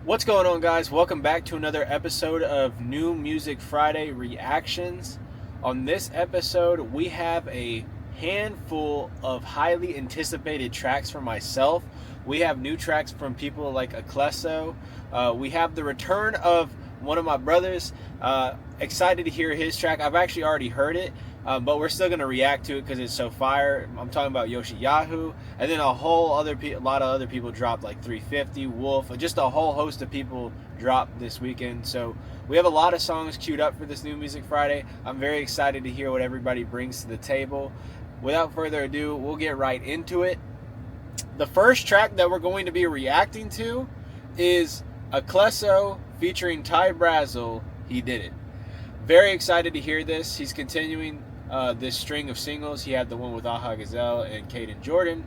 What's going on, guys? Welcome back to another episode of New Music Friday Reactions. On this episode, we have a handful of highly anticipated tracks for myself. We have new tracks from people like Aklesso. We have the return of one of my brothers. Excited to hear his track. I've actually already heard it, but we're still going to react to it because it's so fire. I'm talking about Yoshiyahu. And then a lot of other people dropped, like 350, Wxlf, just a whole host of people dropped this weekend. So we have a lot of songs queued up for this New Music Friday. I'm very excited to hear what everybody brings to the table. Without further ado, we'll get right into it. The first track that we're going to be reacting to is Aklesso featuring Brasel, He Did It. Very excited to hear this. He's continuing this string of singles. He had the one with Wxlf and Caden Jordan.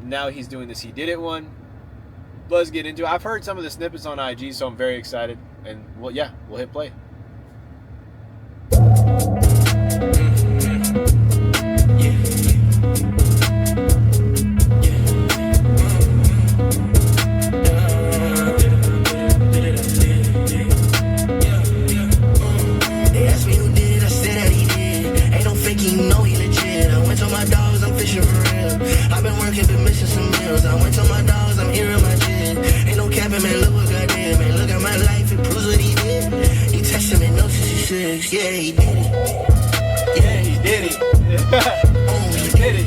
Now he's doing this He Did It one. Let's get into it. I've heard some of the snippets on IG, so I'm very excited. And well, yeah, we'll hit play. Yeah, he did it. Yeah, he did it. Oh, he did it.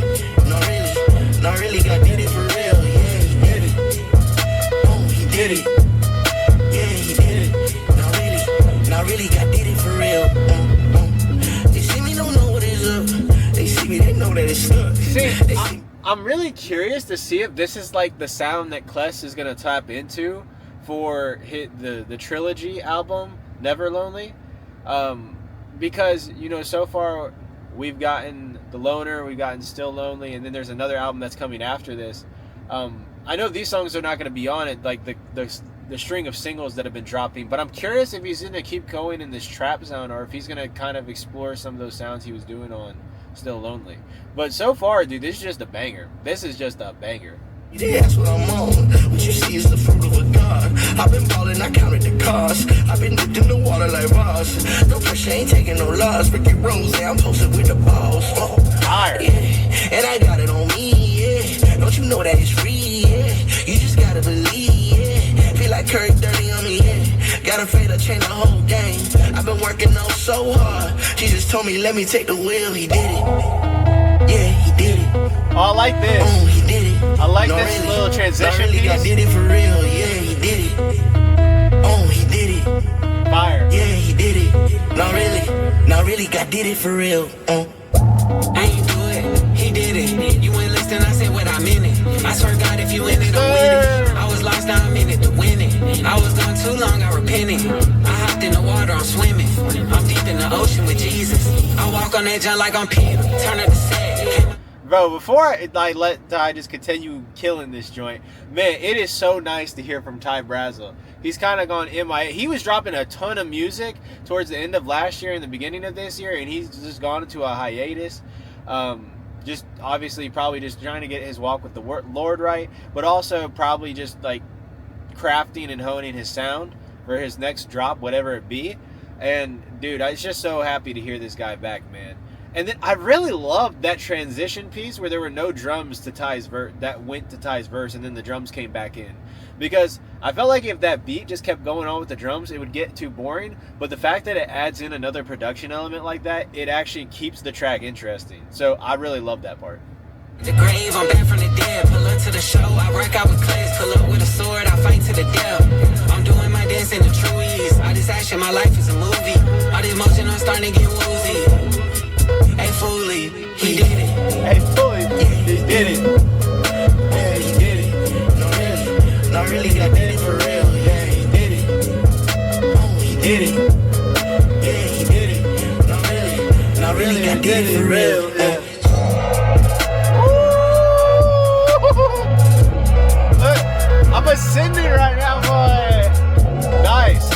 No, really, got did it for real. Yeah, he did it. Oh, he did it. Yeah, he did it. No, really, got did it for real. They see me, don't know what is up. They see me, they know that it's stuck. See, I'm really curious to see if this is like the sound that Kless is gonna tap into for the trilogy album, Never Lonely. Because, you know, so far we've gotten The Loner, we've gotten Still Lonely, and then there's another album that's coming after this. I know these songs are not going to be on it, like the string of singles that have been dropping, but I'm curious if he's going to keep going in this trap sound or if he's going to kind of explore some of those sounds he was doing on Still Lonely. But so far, dude, this is just a banger. This is just a banger. Yeah, that's what I'm on. What you see is the fruit of a God. I've been ballin', I counted the cost. I've been dipped in the water like Ross. No pressure, ain't taking no loss. Ricky Rose, I'm posted with the boss. Oh, yeah, and I got it on me, yeah. Don't you know that it's free, yeah. You just gotta believe, yeah. Feel like Curry 30 on me, yeah. Got a fate to change the whole game. I've been working on so hard. She just told me, let me take the wheel. He did it. Yeah, he did it. Oh, I like this. Oh, he did it. I like this little transition piece. I did it for real. Yeah, he did it. Oh, he did it. Fire. Yeah, he did it. Not really, God did it for real. I ain't do it, he did it. You ain't listening, I said what I meant it. I swear God, if you in it, I'm winning. I was lost, now I'm in it to win it. I was gone too long, I repented. I hopped in the water, I'm swimming. I'm deep in the ocean with Jesus. I walk on that jump like I'm Peter. Turn up the set. Bro, before I let Ty just continue killing this joint, man, it is so nice to hear from Brasel. He's kind of gone MIA. He was dropping a ton of music towards the end of last year and the beginning of this year, and he's just gone into a hiatus. Just obviously probably just trying to get his walk with the Lord right, but also probably just like crafting and honing his sound for his next drop, whatever it be. And dude, I was just so happy to hear this guy back, man. And then I really loved that transition piece where there were no drums to Ty's verse that went to Ty's verse, and then the drums came back in. Because I felt like if that beat just kept going on with the drums, it would get too boring. But the fact that it adds in another production element like that, it actually keeps the track interesting. So I really love that part. The grave, I'm back from the dead. Pull up to the show, I rock out with clays. Pull up with a sword, I fight to the death. I'm doing my dance in the true ease. All this action, my life is a movie. All the emotion, I'm starting to get woozy. Hey, Foley, he did it. Hey, Foley, he did it. Yeah, he did it. No, really, God did it for real. Yeah, he did it. Oh, he did it. Yeah, he did it. No, really, God did it for real. Look, I'm ascending right now, boy. Nice.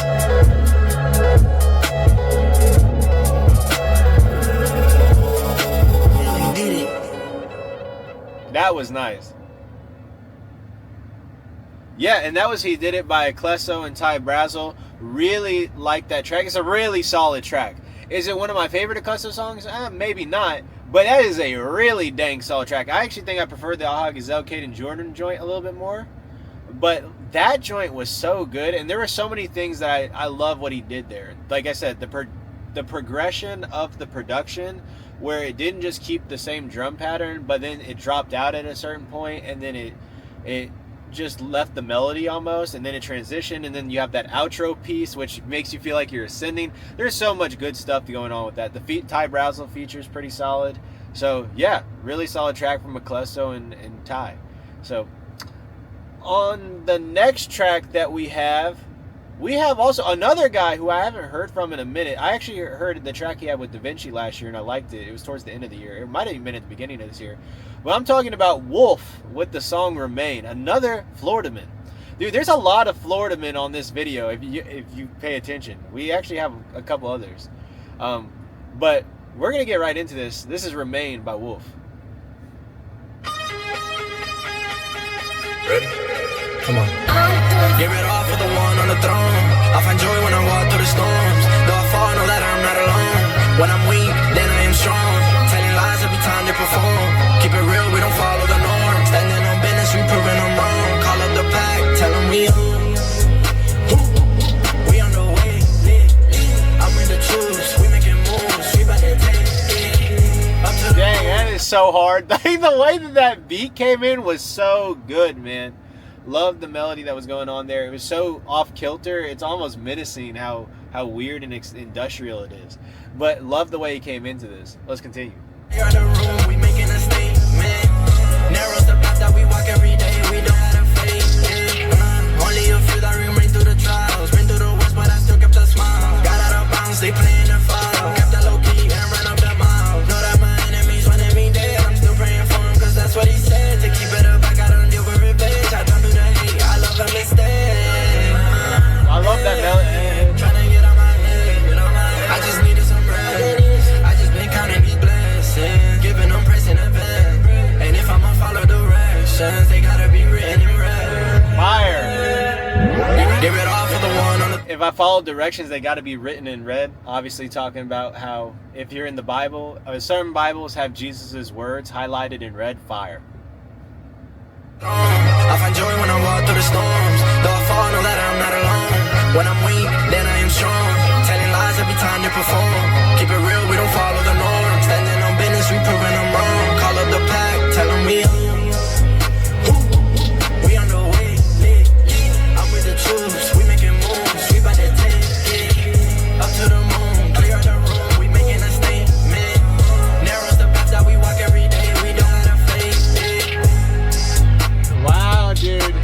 That was nice. Yeah, and that was He Did It by Aklesso and Brasel. Really like that track. It's a really solid track. Is it one of my favorite Aklesso songs? Maybe not, but that is a really dang solid track. I actually think I prefer the Wxlf Kate and Jordan joint a little bit more, but that joint was so good, and there were so many things that I love what he did there. Like I said, the progression of the production, where it didn't just keep the same drum pattern, but then it dropped out at a certain point, and then it just left the melody almost, and then it transitioned, and then you have that outro piece which makes you feel like you're ascending. There's so much good stuff going on with that. The Brasel feature is pretty solid. So yeah, really solid track from Aklesso and Ty. So on the next track that we have also another guy who I haven't heard from in a minute. I actually heard the track he had with Da Vinci last year, and I liked it. It was towards the end of the year. It might have even been at the beginning of this year. But I'm talking about Wxlf with the song Remain, another Florida man. Dude, there's a lot of Florida men on this video if you pay attention. We actually have a couple others. But we're going to get right into this. This is Remain by Wxlf. Ready? Come on. Give it all for the one on the throne. I find joy when I walk through the storms. Though I fall, know that I'm not alone. When I'm weak, then I am strong. Telling lies every time they perform. Keep it real, we don't follow the norm. Standing on business, we proving them wrong. Call up the pack, tell them we home. We on the way. I'm with the troops, we making moves. We about to take it. Up to the Dang, that is so hard. The way that beat came in was so good, man. Loved the melody that was going on there. It was so off kilter. It's almost menacing how weird and industrial it is. But love the way he came into this. Let's continue. You're in the room, we making a statement. Narrows the path that we walk every day. We don't have to fake it. Only a few that remain through the trials. Been through the worst, but I still kept a smile. Got out of bounds, they playing the foul. Kept that low key and ran up the mile. Know that my enemies wanted me dead. I'm still praying for him, cause that's what he said. To keep it up, I gotta deal with revenge. I don't do the hate, I love him instead. I love that melody. Tryna get on my head. I just needed some rest. I just been counting these blessings, giving them praise in advance. And if I'ma follow directions, they gotta be written in red. Fire. Give it all for the one on the. If I follow directions, they got to be written in red. Obviously talking about how if you're in the Bible, certain Bibles have Jesus's words highlighted in red. Fire. I find joy when I walk through the storms. Though I fall, know that I'm not alone. When I'm weak, then I am strong. Telling lies every time they perform. Keep it real, we don't follow the norm. Standing on business, we proving them wrong. Call up the pack, tell them we home. We on the way. I'm with the troops, we making moves. We bout to take it. Up to the moon, clear the room. We making a statement. Narrows the path that we walk every day. We don't have to face it. Wow, dude.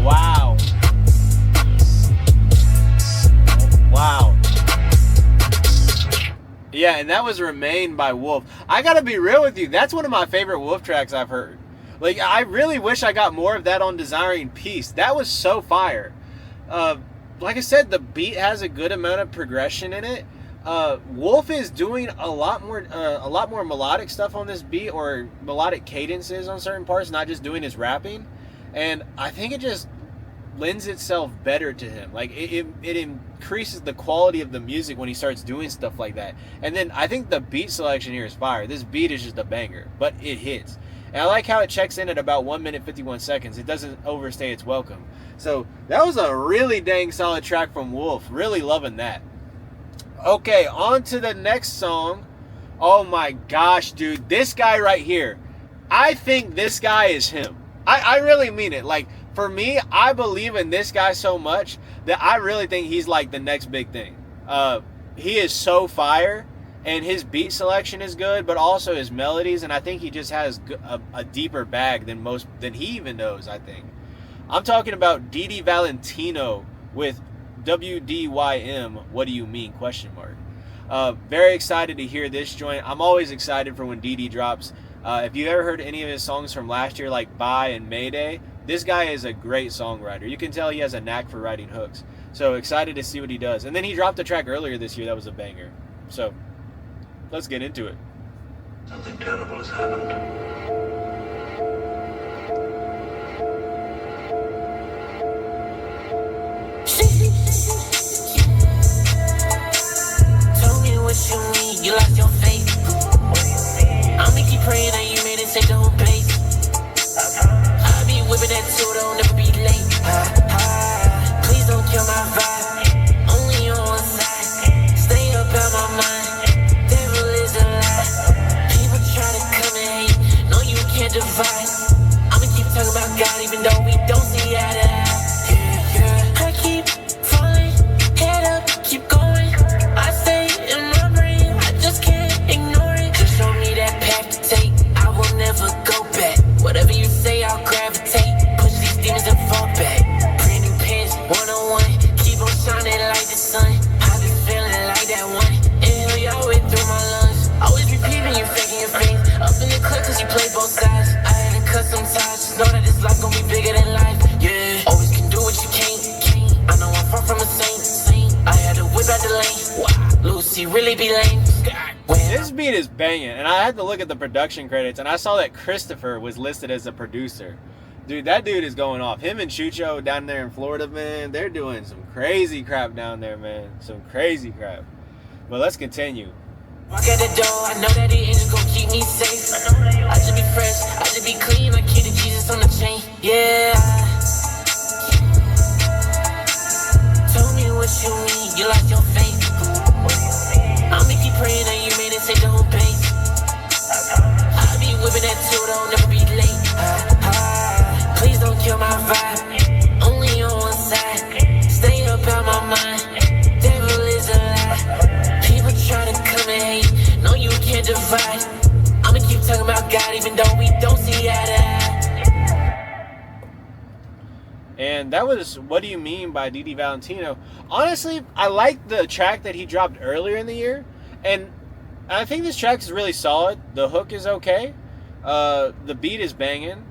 Wow. Wow. Yeah, and that was Remain by Wxlf. I gotta be real with you, that's one of my favorite Wxlf tracks I've heard. Like, I really wish I got more of that on Desiring Peace. That was so fire. Like I said, the beat has a good amount of progression in it. Wxlf is doing a lot more melodic stuff on this beat, or melodic cadences on certain parts, not just doing his rapping. And I think it just lends itself better to him. Like it increases the quality of the music when he starts doing stuff like that. And then I think the beat selection here is fire. This beat is just a banger, but it hits. And I like how it checks in at about 1 minute 51 seconds. It doesn't overstay its welcome. So that was a really dang solid track from Wxlf. Really loving that. Okay, on to the next song. Oh my gosh, dude. This guy right here. I think this guy is him. I really mean it. Like, for me, I believe in this guy so much that I really think he's like the next big thing. He is so fire, and his beat selection is good, but also his melodies, and I think he just has a deeper bag than he even knows, I think. I'm talking about Dede Valentino with WDYM, What Do You Mean? ? Very excited to hear this joint. I'm always excited for when Dede drops. If you ever heard any of his songs from last year, like Bye and Mayday, this guy is a great songwriter. You can tell he has a knack for writing hooks. So excited to see what he does. And then he dropped a track earlier this year that was a banger. So let's get into it. Something terrible has happened. Tell me what you need, you lost your faith. I'ma keep praying that you made it, take the whole base. I be whipping that tool, don't never be late. Please don't kill my vibe, only on one side. Stay up out my mind, devil is a lie. People try to come and hate, no you can't divide. I'ma keep talking about God even though we don't see eye to eye. I keep falling, head up, keep going. I stay in my brain, I just can't ignore it. Just show me that path to take, I will never go back. Whatever you say, I'll gravitate. Push these demons and fall back. Brand new pants, one-on-one, keep on shining like the sun. I've been feeling like that one. Inhale your way through my lungs. Always repeating, you faking your faith. Up in the club cause you play both sides. I had to cut some ties, just know that this life gon' be bigger than life. Yeah, always can do what you can't. I know I'm far from a saint. I had to whip out the lane. Lucy really be lame. This beat is banging, and I had to look at the production credits, and I saw that Christopher was listed as a producer. Dude, that dude is going off. Him and Chucho down there in Florida, man, they're doing some crazy crap down there, man. Some crazy crap. But let's continue. Walk out the door, I know that the angels gon' keep me safe. I just be fresh, I just be clean, like kid of Jesus on the chain. Yeah. Tell me what you need, you lost your faith. I'ma keep praying that you made it, take the whole base. I be whipping that tool, don't never be late. Please don't kill my vibe, only on one side. Stay up out my mind, devil is a lie. People try to come and hate, no you can't divide. I'ma keep talking about God even though we don't see eye to eye. And that was What Do You Mean by Dede Valentino. Honestly, I like the track that he dropped earlier in the year. And I think this track is really solid. The hook is okay. The beat is banging.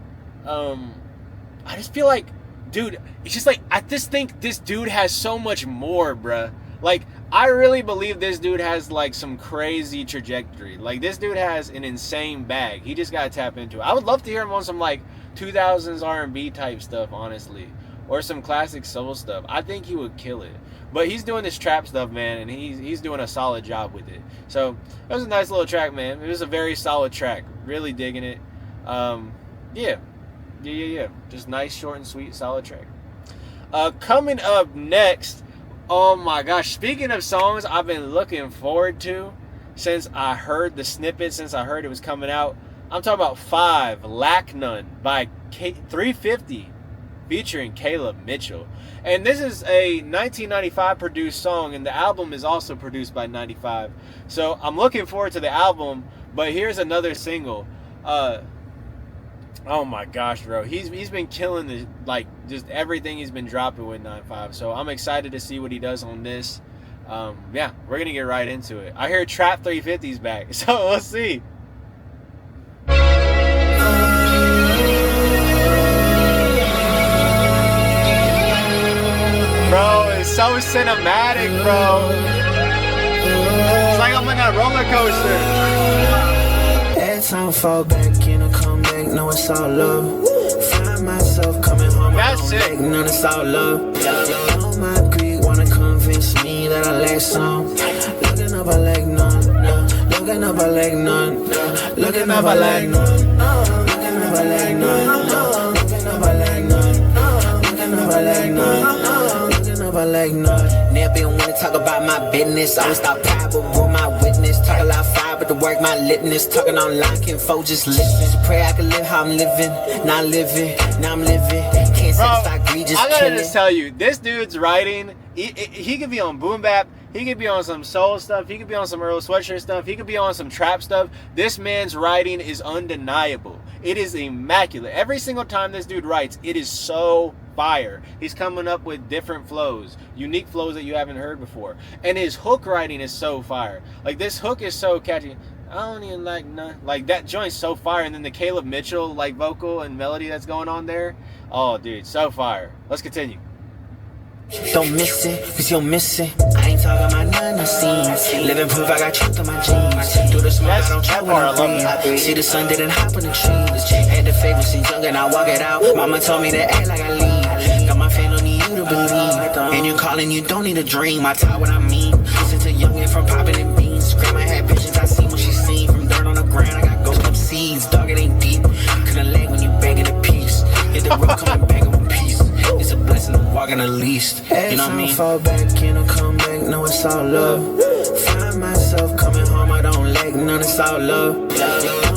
I just feel like, dude, it's just like, I just think this dude has so much more, bruh. Like, I really believe this dude has, like, some crazy trajectory. Like, this dude has an insane bag. He just gotta tap into it. I would love to hear him on some, like, 2000s R&B type stuff, honestly, or some classic soul stuff. I think he would kill it. But he's doing this trap stuff, man, and he's doing a solid job with it. So that was a nice little track, man. It was a very solid track. Really digging it. Yeah. Just nice, short and sweet, solid track. Coming up next, oh my gosh, speaking of songs I've been looking forward to since I heard the snippet, since I heard it was coming out, I'm talking about 5 Lack None by 350 featuring Kaleb Mitchell. And this is a 1995 produced song, and the album is also produced by 95. So I'm looking forward to the album, but here's another single. Oh my gosh, bro. He's been killing the, like, just everything he's been dropping with 95. So I'm excited to see what he does on this. Yeah, we're going to get right into it. I hear Trap 350's back, so we'll see. Bro, it's so cinematic, bro. It's like I'm on that roller coaster. Every time I fall back in, I come back, know it's all love. Find myself coming home, that's it. None it's all love. On my Greek, wanna convince me that I lack some. Looking up, I lack none. No. Looking up, I lack none. No. Looking up, I lack none. Looking up, I lack none. No. Looking up, I lack none. Looking up, I lack none. Looking up, I lack none. Never been one to talk about my business. Always thought pride would rule my witness. Talk a lot fire, but to work my litness. Talking online, can folk just listen. Pray I can live how I'm living. Not living, now I'm living. Can't satisfy greed, just I gotta killing. just tell you, this dude's writing, he could be on boom bap, he could be on some soul stuff, he could be on some Earl Sweatshirt stuff, he could be on some trap stuff. This man's writing is undeniable. It is immaculate. Every single time this dude writes, it is so fire. He's coming up with different flows, unique flows that you haven't heard before. And his hook writing is so fire. Like, this hook is so catchy. I don't even like none. Like, that joint's so fire. And then the Kaleb Mitchell, like, vocal and melody that's going on there. Oh, dude, so fire. Let's continue. Don't miss it, cause you'll miss it. I ain't talking about none I seen. Living proof, I got truth in my jeans. Do the smoke, I don't try when I breathe. See the sun didn't hop in the trees. Had the favor since young and I walk it out. Mama told me to act like I lead. Got my fan on you to believe. And you're calling, you don't need a dream. I tell what I mean. Listen to youngin' from popping and beans. Grandma had visions, I see what she seen. From dirt on the ground, I got ghost up seeds. Dog, it ain't deep. Couldn't lag when you begging a piece. Hit the road coming back in one piece. It's a blessing to walk in the least. You know what I mean? Fall back and I come back, no, it's all love. Find myself coming home, I don't lack none, it's all love.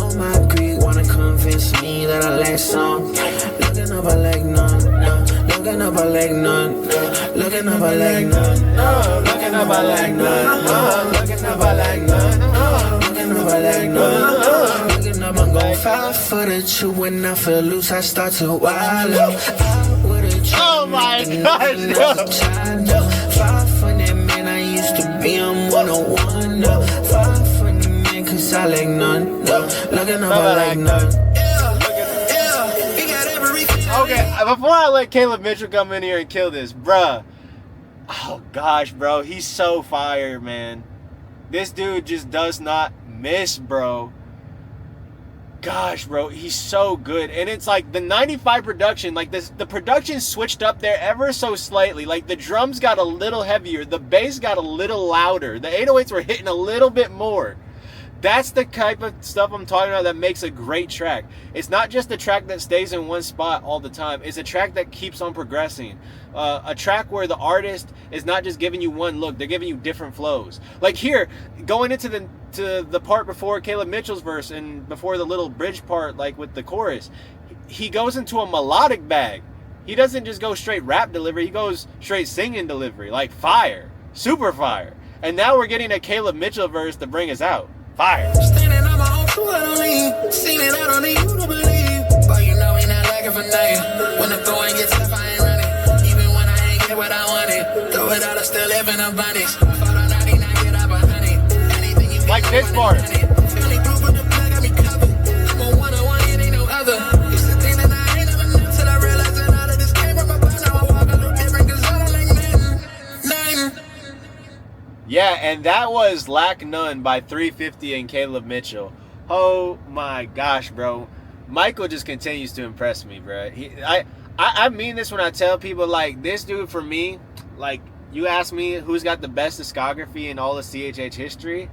On my Greek, wanna convince me that I lack some. Looking up, I lack none. No. Looking up, I lack none. No. Looking up, I lack none. No. Looking up, I lack none. No. Looking up, I lack none. No. Looking up, I lack none. Looking up, I'm gon' 5 foot at you. When I feel loose, I start to wild out. Oh my gosh, 5 for that man I used to be, I'm 101. 5 for the man, cause I like none. Looking up, I like none. Okay, before I let Kaleb Mitchell come in here and kill this, bruh. Oh gosh, bro, he's so fire, man. This dude just does not miss, bro. Gosh, bro, he's so good. And it's like the 95 production, like this, the production switched up there ever so slightly. Like the drums got a little heavier, the bass got a little louder, the 808s were hitting a little bit more. That's the type of stuff I'm talking about that makes a great track. It's not just a track that stays in one spot all the time. It's a track that keeps on progressing. A track where the artist is not just giving you one look, they're giving you different flows. Like here, going into the part before Kaleb Mitchell's verse and before the little bridge part, like with the chorus, he goes into a melodic bag. He doesn't just go straight rap delivery, he goes straight singing delivery, like fire, super fire. And now we're getting a Kaleb Mitchell verse to bring us out. Fire. Standing on my own true, I don't leave. Seen it, I don't need you to believe. But you know ain't not lacking for nothing. When the going gets tough, I ain't running. Even when I ain't get what I wanted. Throw it out, I still live in abundance. Fought on 99, get up 100. Anything you like this part. Family group with the plug, got me covered. I'm a one-on-one, it ain't no other. Used to think that I ain't never knew till I realized that all of this came from above. Now I walk a little different, cause I don't like nothing. Yeah, and that was Lack None by 350 and Kaleb Mitchell. Oh my gosh, bro. Michael just continues to impress me, bro. I mean this when I tell people, like, this dude for me, like, you ask me who's got the best discography in all of CHH history.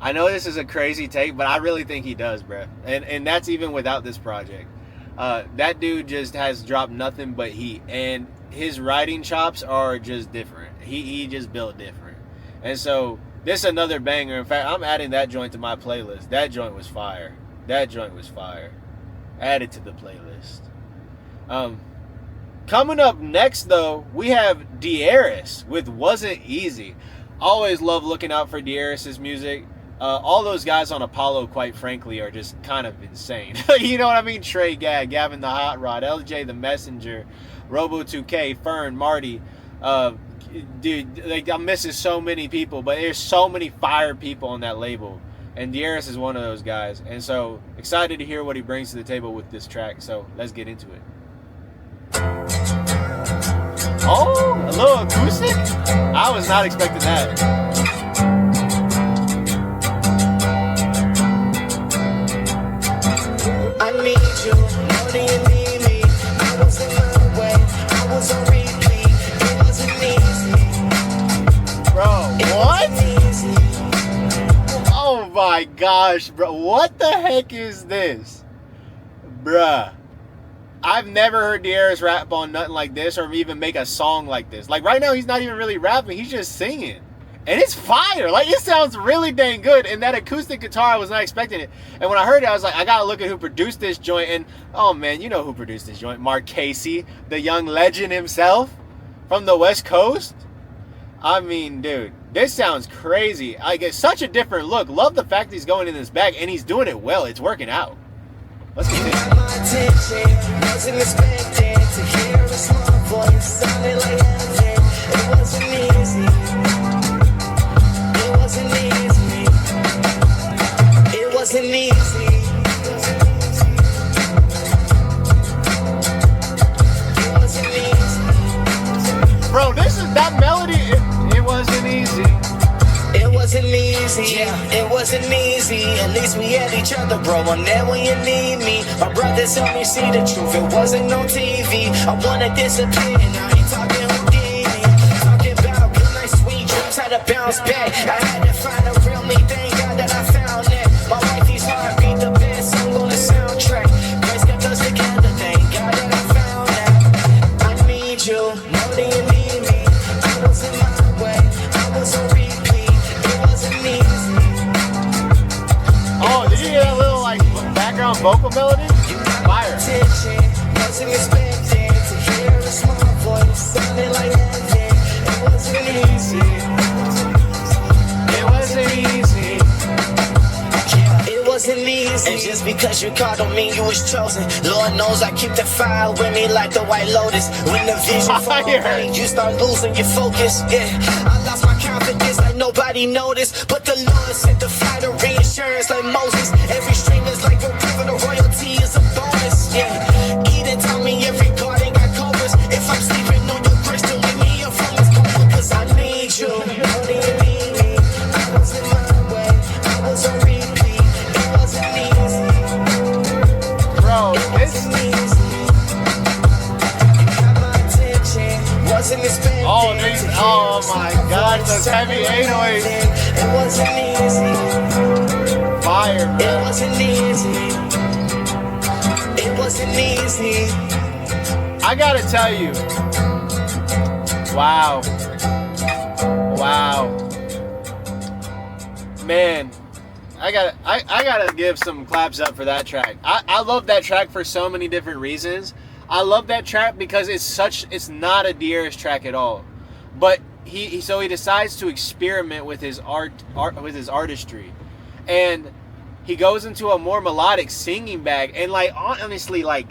I know this is a crazy take, but I really think he does, bro. And that's even without this project. That dude just has dropped nothing but heat. And his writing chops are just different. He just built different. And so, this is another banger. In fact, I'm adding that joint to my playlist. That joint was fire. That joint was fire. Add it to the playlist. Coming up next, though, we have Darius with Wasn't Easy. Always love looking out for Darius's music. All those guys on Apollo, quite frankly, are just kind of insane. You know what I mean? Trey Gag, Gavin the Hot Rod, LJ the Messenger, Robo2K, Fern, Marty, dude, like, I'm missing so many people, but there's so many fire people on that label, and Darius is one of those guys. And so excited to hear what he brings to the table with this track. So let's get into it. Oh, a little acoustic? I was not expecting that. I need you, more than you need me. I was in my way, I was on repeat. It wasn't easy. Bro, what? Oh my gosh, bro. What the heck is this? Bruh. I've never heard Darius rap on nothing like this or even make a song like this. Like right now, he's not even really rapping. He's just singing. And it's fire. Like, it sounds really dang good. And that acoustic guitar, I was not expecting it. And when I heard it, I was like, I gotta look at who produced this joint. And, oh man, you know who produced this joint. Mark Casey, the young legend himself from the West Coast. I mean, dude, this sounds crazy. Like, it's such a different look. Love the fact he's going in this bag, and he's doing it well. It's working out. Let's continue. My attention wasn't expected to hear a small voice sounding like heaven. It wasn't easy. It wasn't easy. It wasn't easy. Bro, this is easy. Yeah, it wasn't easy. At least we had each other, bro. I'm there when you need me. My brothers helped me see the truth. It wasn't no TV. I wanna disappear. Now he talking Houdini. Talking about good night, sweet dreams, how to bounce back. I had to find a real me. Thank God that I found that. My wifey's heartbeat, the best song on the soundtrack. Grace kept us together. Thank God that I found that. I need you more than you need me. I was in my way. I was on repeat. It wasn't easy. Oh, did you hear that little like background vocal melody? Fire. Wasn't expecting to hear a small voice sounding like heaven. It wasn't easy. It wasn't easy. Yeah, it wasn't easy. And just because you called don't mean you was chosen. Lord knows I keep the fire with me like the White Lotus. When the vision falls away, you start losing your focus. Yeah, I lost my confidence like nobody noticed. But the Lord sent the fire to reinsurance like Moses. Every stream is like a river, the royalty is a bonus. Yeah, Eden taught me every garden got cobras. If I'm sleeping on your grace, don't leave me a promise cobra. Cause I need you more than you need me. I was in my way, I was on repeat. It wasn't easy. Bro, It wasn't easy. You got my attention. Wasn't expecting. Oh my God, those heavy 808s. It wasn't easy. Fire, It bro. wasn't easy. It wasn't easy. I gotta tell you. Wow. Wow. Man, I gotta give some claps up for that track. I love that track for so many different reasons. I love that track because it's not a Dearest track at all. But he decides to experiment with his with his artistry. And he goes into a more melodic singing bag, and like honestly, like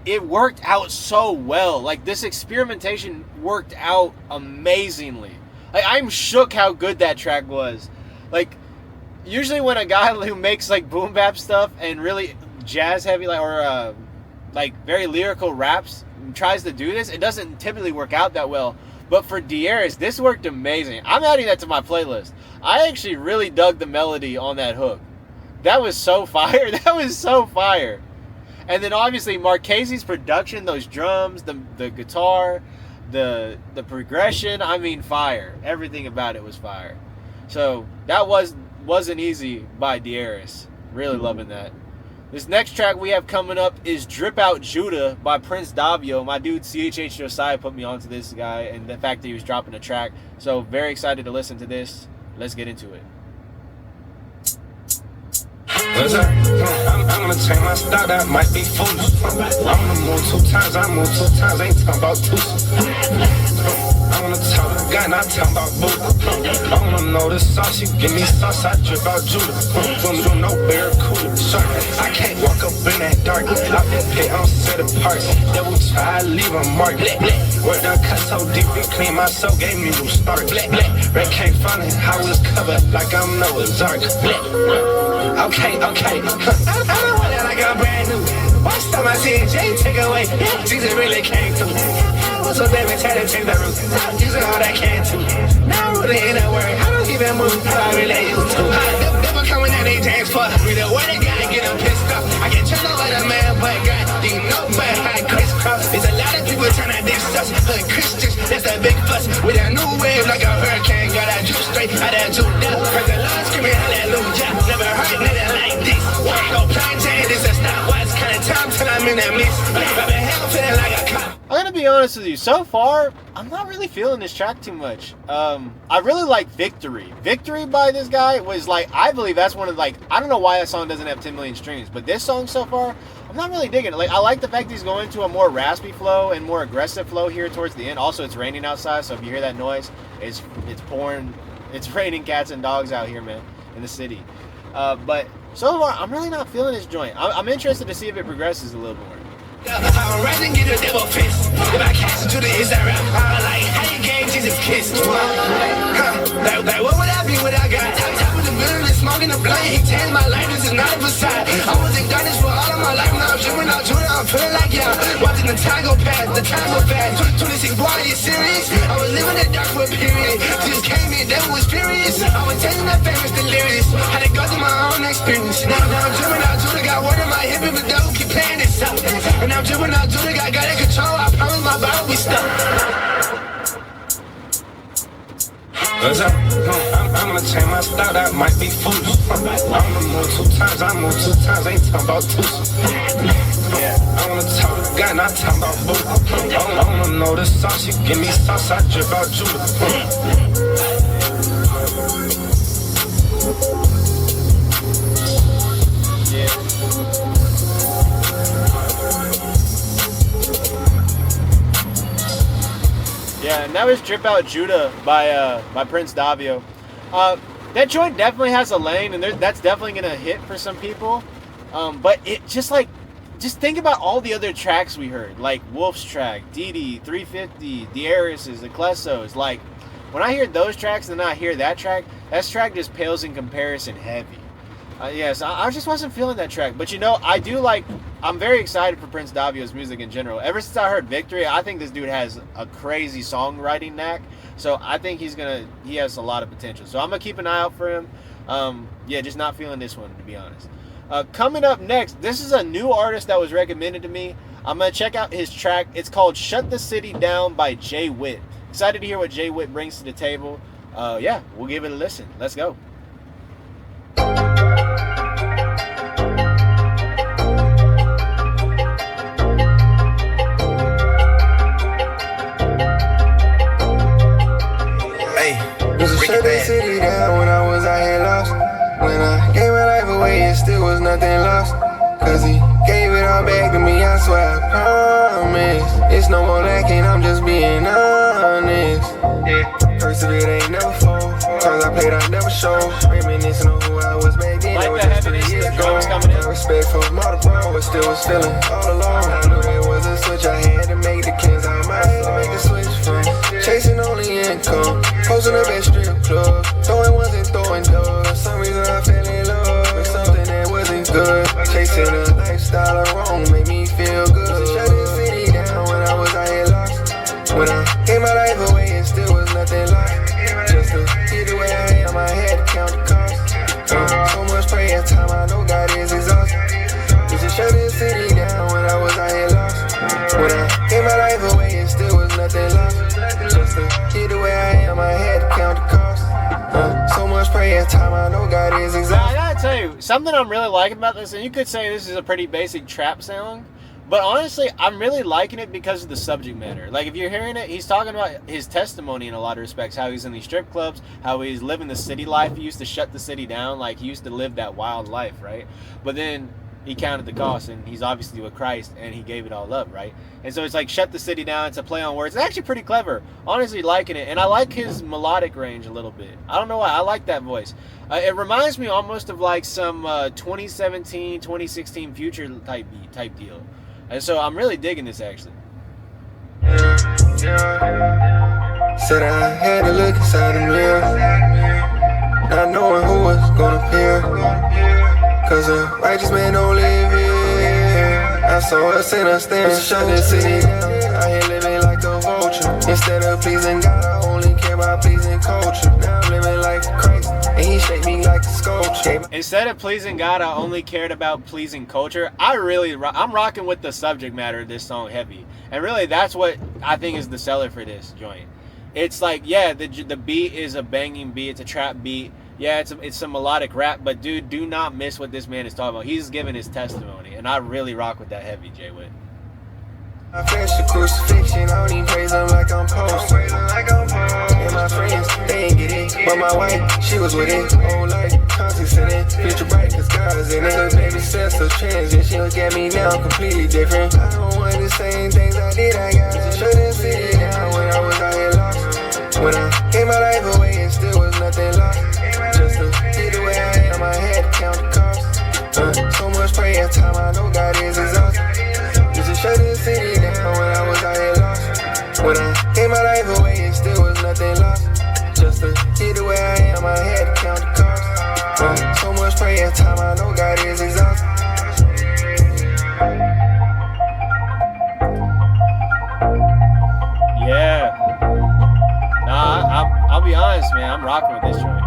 it worked out so well. Like this experimentation worked out amazingly. Like I'm shook how good that track was. Like usually when a guy who makes like boom bap stuff and really jazz heavy like very lyrical raps tries to do this, it doesn't typically work out that well. But for Dearest, this worked amazing. I'm adding that to my playlist. I actually really dug the melody on that hook. That was so fire. That was so fire. And then obviously Marchese's production, those drums, the guitar, the progression, I mean fire. Everything about it was fire. So that wasn't easy by Dearest. Really loving that. This next track we have coming up is Drip Out Judah by Prince Davio. My dude CHH Josiah put me onto this guy and the fact that he was dropping a track. So very excited to listen to this. Let's get into it. I'm gonna change my style, that might be foolish. I'm gonna move 2 times, I move 2 times, ain't talking about two. I wanna talk to God, not talking about boo. I wanna know the sauce, you give me sauce, I drip out Judah. From no barracuda, shark. I can't walk up in that dark. Out that pit, I'm set apart. Devil try, I leave a mark. Word done cut so deep, it clean my soul, gave me new start. Red can't find it, I was covered like I'm Noah's Ark. Okay. I know that I got brand new. Watch time I see Jay take away. Jesus really came through. What's up, baby? Try to change the route. I'm using all that can too. Now I'm really in that word. I don't even move how I really used to. Never coming at they dance for. With the way they gotta get them pissed off. I get turned over the man, but God, you know, but I crisscross. There's a lot of people trying to diss us. Hood Christians, that's a big fuss. With a new wave like a hurricane. Got that juice straight out that juice down. Praise the Lord, screaming hallelujah. Never heard nothing like this. Walk no plantain, this is not what's kind of time till I'm in that mix. I've been hell feeling like a cop. I'm gonna be honest with you. So far, I'm not really feeling this track too much. I really like Victory. Victory by this guy was like, I believe that's one of like, I don't know why that song doesn't have 10 million streams, but this song so far, I'm not really digging it. Like, I like the fact he's going to a more raspy flow and more aggressive flow here towards the end. Also, it's raining outside, so if you hear that noise, it's pouring, it's raining cats and dogs out here, man, in the city. But so far, I'm really not feeling this joint. I'm interested to see if it progresses a little more. I'm ready to get a devil fist. If I catch you to the inside rap, I'm like, how you gave Jesus kiss? Like, what would I be without God? Top of the building, smoking the blunt. He changed my life, this is not a facade. I was in darkness for all of my life, now I'm tripping out Judah. I'm feeling like y'all. Watching the time go past, the time go fast. 26, boy, are you serious? I was living that dark for a period. Just came in, that was furious. I was telling that famous delirious. Had to go through my own experience. Now I'm dripping out, Judah got word in my hip, but devil keep playing this up. And I'm dripping out, Judah got it control. I promise my body be stuck. Cause I'm gonna change my style, that might be foolish. I'm gonna move 2 times, I move 2 times, ain't talking about twos. I wanna talk to God, not talking about boo. I wanna know the sauce, you give me sauce, I drip out Judah. Yeah, and that was Drip Out Judah by Prince Davio. That joint definitely has a lane, and that's definitely gonna hit for some people. But it just think about all the other tracks we heard, like Wolf's track, Dede, 350, Darius's, Aklesso's. Like when I hear those tracks and then I hear that track just pales in comparison heavy. Yes, I just wasn't feeling that track. But I'm very excited for Prince Davio's music in general. Ever since I heard Victory, I think this dude has a crazy songwriting knack. So I think he has a lot of potential. So I'm going to keep an eye out for him. Just not feeling this one, to be honest. Coming up next, this is a new artist that was recommended to me. I'm going to check out his track. It's called Shut the City Down by Whit. Excited to hear what Whit brings to the table. We'll give it a listen. Let's go. Shut the city down when I was out here lost. When I gave my life away, it still was nothing lost. Cause he gave it all back to me, I swear I promise. It's no more lacking, I'm just being honest. First of it ain't never fall. Times I played, I never showed. Reminiscing on who I was back then. Like the heaviness, the drums coming in. Respect for my bro, but still was feeling all alone. I knew there was a switch I had to make, the cleanse out my head to make the switch from chasing only income, posting up at strip club, throwing ones and throwing doors. For some reason I fell in love with something that wasn't good. Chasing a lifestyle of wrong made me feel good. Shut this city down when I was out here lost. When I gave my life away, it still was nothing lost. Just to get the way I am, I had to count the cost. So much prayer time, I know God is exhausted. Just shut this city down when I was out here lost. When I gave my life away, it still was nothing lost. Just to get the way I am, I had to count the cost. So much prayer time, I know God is exhausted. I gotta tell you, something I'm really liking about this, and you could say this is a pretty basic trap song, but honestly, I'm really liking it because of the subject matter. Like, if you're hearing it, he's talking about his testimony in a lot of respects, how he's in these strip clubs, how he's living the city life. He used to shut the city down, like, he used to live that wild life, right? But then he counted the cost, and he's obviously with Christ, and he gave it all up, right? And so it's like, shut the city down. It's a play on words. It's actually pretty clever. Honestly, liking it. And I like his melodic range a little bit. I don't know why. I like that voice. It reminds me almost of like some 2017, 2016 Future type deal. And so I'm really digging this, actually. Said I had to look inside the mirror, not knowing who was gonna appear. Cause a righteous man don't live here. I saw us in a stand, shut the city down. I here living like a vulture. Instead of pleasing God, I only care about pleasing culture. Now I'm living like Christ, and he shaped me like a sculpture. Instead of pleasing God, I only cared about pleasing culture. I'm rocking with the subject matter of this song heavy. And really, that's what I think is the seller for this joint. It's like, yeah, the beat is a banging beat. It's a trap beat. Yeah, it's some melodic rap, but dude, do not miss what this man is talking about. He's giving his testimony, and I really rock with that heavy, Whit. I fetch the crucifixion, I don't even praise him like I'm posted. And my friends, they ain't get it, but my wife, she was with it. Whole life, conscious in it, future bright, cause God's in it. Baby says so transition, she look at me now completely different. I don't want the same things I did, I got to shut this city down when I was out here lost. When I gave my life away, it still was nothing lost. Just to get the way I am, I had to count the cost. So much prayer time, I know God is exhausted. Just shut this city down when I was out here lost. When I gave my life away, it still was nothing lost. Just to get the way I am, I had to count the cost. So much prayer time, I know God is exhausted. rocking with this joint.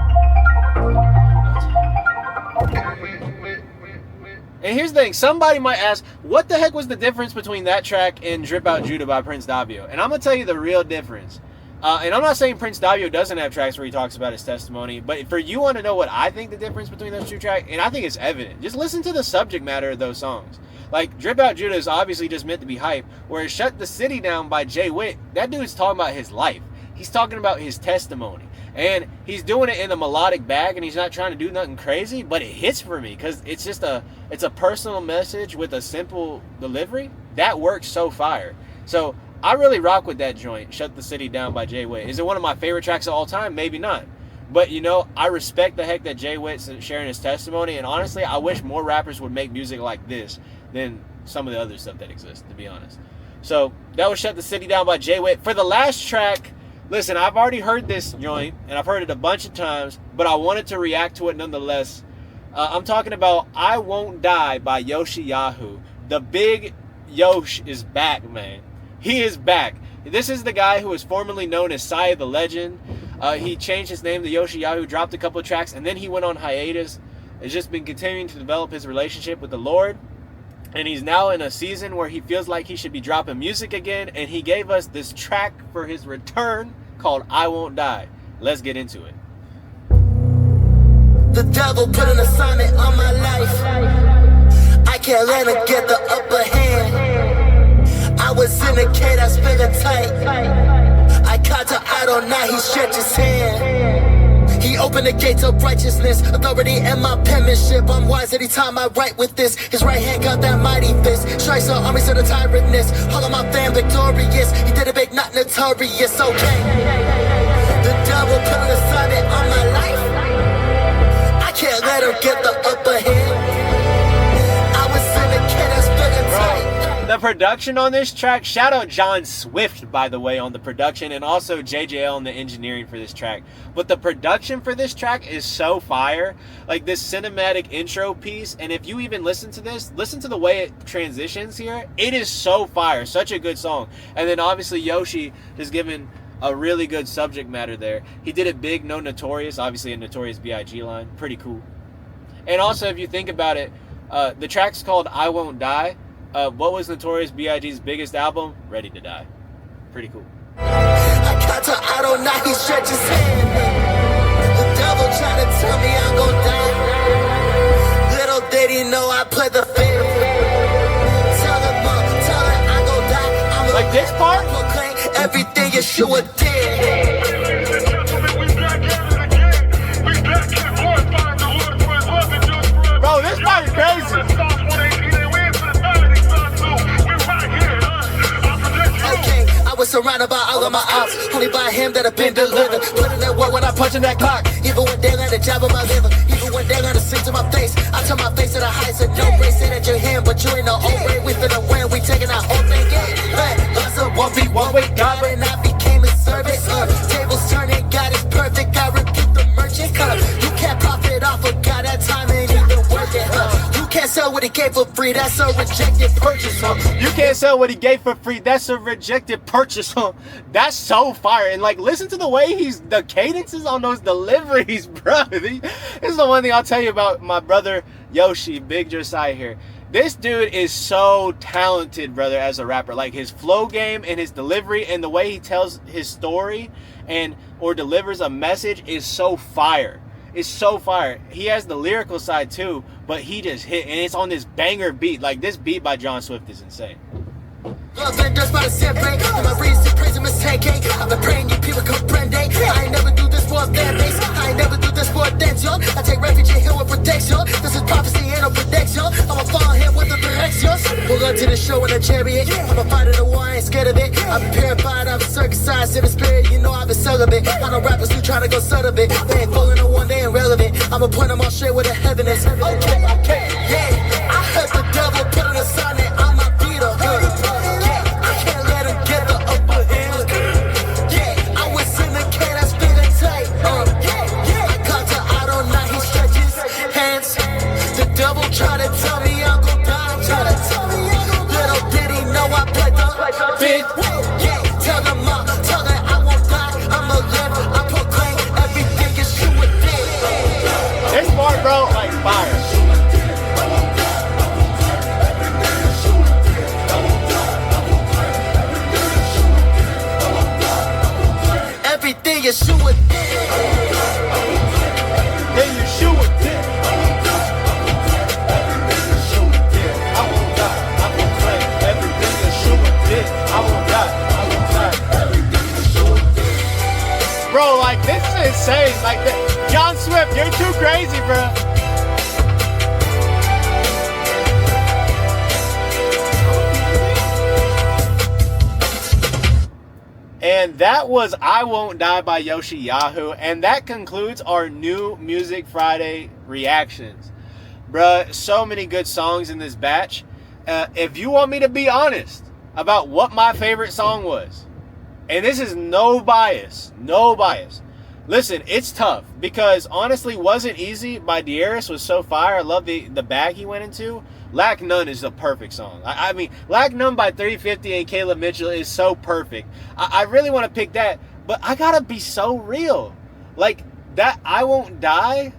And here's the thing, somebody might ask, what the heck was the difference between that track and Drip Out Judah by Prince Davio? And I'm going to tell you the real difference. And I'm not saying Prince Davio doesn't have tracks where he talks about his testimony, but for you want to know what I think the difference between those two tracks, and I think it's evident, just listen to the subject matter of those songs. Like, Drip Out Judah is obviously just meant to be hype, whereas Shut the City Down by Jay Whit, that dude's talking about his life. He's talking about his testimony. And he's doing it in a melodic bag, and he's not trying to do nothing crazy, but it hits for me because it's just it's a personal message with a simple delivery. That works so fire. So I really rock with that joint, Shut the City Down by Jay Whit. Is it one of my favorite tracks of all time? Maybe not. But, you know, I respect the heck that Jay Whit's sharing his testimony, and honestly, I wish more rappers would make music like this than some of the other stuff that exists, to be honest. So that was Shut the City Down by Jay Whit. For the last track, listen, I've already heard this joint, and I've heard it a bunch of times, but I wanted to react to it nonetheless. I'm talking about I Won't Die by Yoshiyahu. The big Yosh is back, man. He is back. This is the guy who was formerly known as Saya the Legend. He changed his name to Yoshiyahu, dropped a couple of tracks, and then he went on hiatus. Has just been continuing to develop his relationship with the Lord. And he's now in a season where he feels like he should be dropping music again. And he gave us this track for his return called I Won't Die. Let's get into it. The devil put an assignment on my life. I can't let him get the upper hand. I was in a cage, I spit it tight. I caught the idol, now he stretched his hand. He opened the gates of righteousness, authority in my penmanship. I'm wise anytime I write with this. His right hand got that mighty fist. Strikes our armies of the tyrantness. All of my fam victorious. He did it big, not notorious, okay. The devil put an assignment on my life. I can't let him get the upper hand. I was in the kid that's feeling tight. The production on this track, shout out John Swift, by the way, on the production, and also JJL on the engineering for this track. But the production for this track is so fire. Like this cinematic intro piece, and if you even listen to this, listen to the way it transitions here. It is so fire. Such a good song. And then obviously Yoshi is given a really good subject matter there. He did it big, no Notorious, obviously a Notorious B.I.G. line. Pretty cool. And also, if you think about it, the track's called I Won't Die. What was Notorious B.I.G.'s biggest album? Ready to Die. Pretty cool. I got to idol, now he stretches his hand. The devil trying to tell me I'm gon' die. Little did he know I play the fifth. Tell him I'm gon' die. I'm like this part? Proclaim everything Yeshua did. Bro, this part is crazy. Was surrounded by all of my ops, only by him that have been delivered. Putting that work when I'm punching that clock. Even when they let a jab on my liver, even when they let a sing to my face, I turn my face to the heights and no grace. Say that you're him, but you ain't no old way. We finna win, we taking our whole thing in. Lots of 1v1 with God, and I became his servant. Tables turning, God is perfect. I rebuke the merchant. You can't profit off of God, that time ain't even worth it. You can't sell what he gave for free, that's a rejected purchase. You can't sell what he gave for free, that's a rejected purchase. That's so fire. And like, listen to the way the cadences on those deliveries, bro. This is the one thing I'll tell you about my brother Yoshi, Big Josiah here. This dude is so talented, brother, as a rapper. Like his flow game and his delivery and the way he tells his story or delivers a message is so fire. It's so fire. He has the lyrical side too, but he just hit, and it's on this banger beat. Like this beat by John Swift is insane. Love and dust by the same break. My reason, praise and mistake. I've been praying you people comprende. I ain't never do this for a fan base. I ain't never do this for attention. I take refuge in here with protection. This is prophecy and a prediction. I'ma follow him with the directions. We'll go to the show in a chariot. I'm a fighter, the war, I ain't scared of it. I've been purified, I've been circumcised in the spirit. You know I've been celibate. I know rappers who tryna go subtle bit. They ain't fooling no one, they ain't relevant. I'ma point them all straight where the heaven is. Okay, yeah. I heard the devil put an assignment on my feet. Try to tell me I'm gon' die. Little did he know I played the fifth. Yeah, tell them I won't die. I'ma live, I proclaim everything Yoshiyahu. Then you shoot a dick. Shoot a dick. I won't die. I won't claim everything. You shoot a dick. I won't die. I won't die. Everything you shoot a dick. Bro, like this is insane. Like John Swift, you're too crazy, bro. And that was I Won't Die by Yoshiyahu. And that concludes our new Music Friday reactions. Bruh, so many good songs in this batch. If you want me to be honest about what my favorite song was, and this is no bias. Listen, it's tough because honestly, Wasn't Easy by Darius was so fire. I love the bag he went into. Lack None is the perfect song. I mean, Lack None by 350 and Kaleb Mitchell is so perfect. I really want to pick that, but I gotta be so real. Like, that I Won't Die,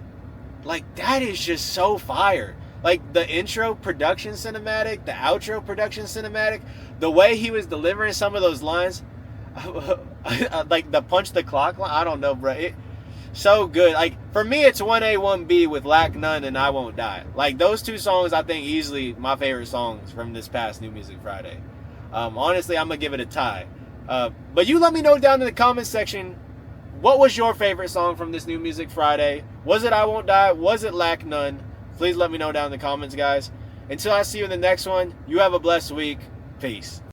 like, that is just so fire. Like, the intro production cinematic, the outro production cinematic, the way he was delivering some of those lines, like the punch the clock line, I don't know, bro. So good. Like, for me, it's 1A, 1B with Lack None and I Won't Die. Like, those two songs, I think, easily my favorite songs from this past New Music Friday. Honestly, I'm going to give it a tie. But you let me know down in the comments section, what was your favorite song from this New Music Friday? Was it I Won't Die? Was it Lack None? Please let me know down in the comments, guys. Until I see you in the next one, you have a blessed week. Peace.